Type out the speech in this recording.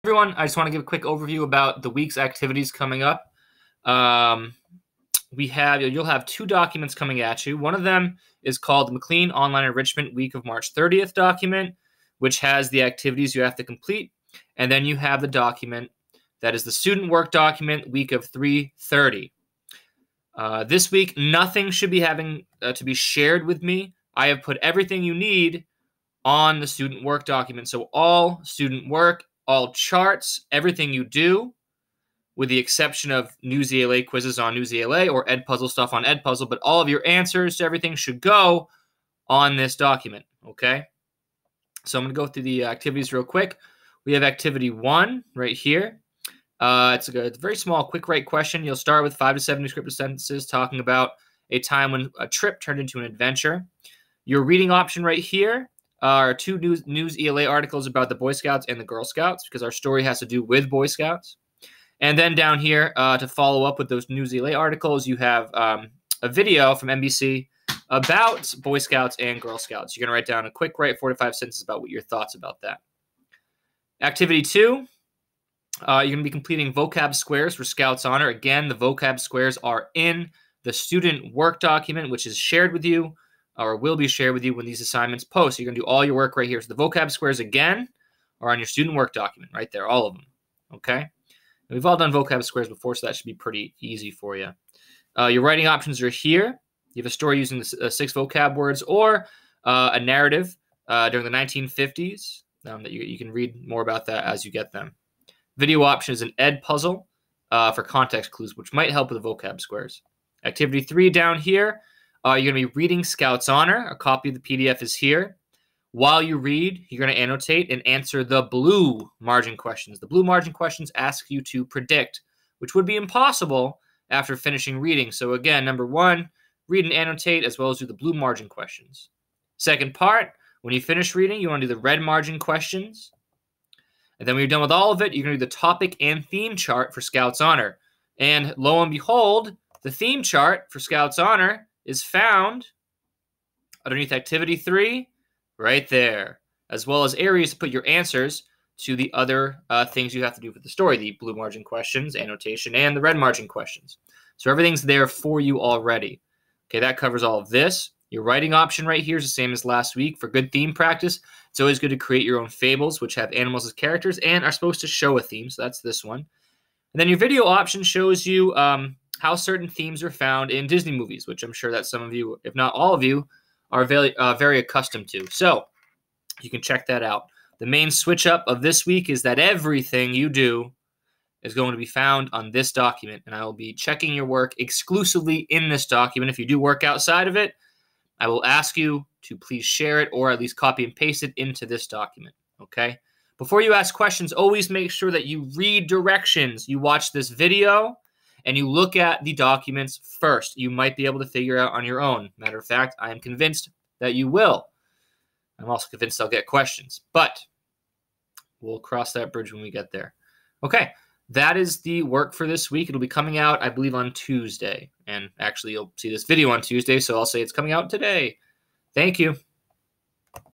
Everyone, I just want to give a quick overview about the week's activities coming up. You'll have two documents coming at you. One of them is called the McLean Online Enrichment Week of March 30th document, which has the activities you have to complete. And then you have the document that is the student work document, week of 3/30. This week, nothing should be having to be shared with me. I have put everything you need on the student work document. So all student work, all charts, everything you do, with the exception of News ELA quizzes on News ELA or Edpuzzle stuff on Edpuzzle, but all of your answers to everything should go on this document, okay? So I'm going to go through the activities real quick. We have activity 1 right here. It's a very small quick write question. You'll start with 5 to 7 descriptive sentences talking about a time when a trip turned into an adventure. Your reading option right here are two News ELA articles about the Boy Scouts and the Girl Scouts, because our story has to do with Boy Scouts. And then down here, to follow up with those News ELA articles, you have a video from NBC about Boy Scouts and Girl Scouts. You're going to write down a quick 4 to 5 sentences about what your thoughts about that. Activity 2, you're going to be completing vocab squares for Scouts Honor. Again, the vocab squares are in the student work document, which is shared with you, or will be shared with you when these assignments post. So you're going to do all your work right here. So the vocab squares, again, are on your student work document right there, all of them, okay? And we've all done vocab squares before, so that should be pretty easy for you. Your writing options are here. You have a story using the 6 vocab words or a narrative during the 1950s. That you can read more about that as you get them. Video option is an Edpuzzle for context clues, which might help with the vocab squares. Activity 3 down here. You're going to be reading Scouts Honor. A copy of the PDF is here. While you read, you're going to annotate and answer the blue margin questions. The blue margin questions ask you to predict, which would be impossible after finishing reading. So again, number 1, read and annotate as well as do the blue margin questions. Second part, when you finish reading, you want to do the red margin questions. And then when you're done with all of it, you're going to do the topic and theme chart for Scouts Honor. And lo and behold, the theme chart for Scouts Honor is found underneath activity 3 right there, as well as areas to put your answers to the other things you have to do with the story, the blue margin questions, annotation, and the red margin questions. So everything's there for you already. Okay, that covers all of this. Your writing option right here is the same as last week. For good theme practice, it's always good to create your own fables, which have animals as characters and are supposed to show a theme, so that's this one. And then your video option shows you how certain themes are found in Disney movies, which I'm sure that some of you, if not all of you, are very accustomed to. So you can check that out. The main switch up of this week is that everything you do is going to be found on this document, and I will be checking your work exclusively in this document. If you do work outside of it, I will ask you to please share it or at least copy and paste it into this document, okay? Before you ask questions, always make sure that you read directions. You watch this video and you look at the documents first. You might be able to figure out on your own. Matter of fact, I am convinced that you will. I'm also convinced I'll get questions, but we'll cross that bridge when we get there. Okay, that is the work for this week. It'll be coming out, I believe, on Tuesday. And actually, you'll see this video on Tuesday, so I'll say it's coming out today. Thank you.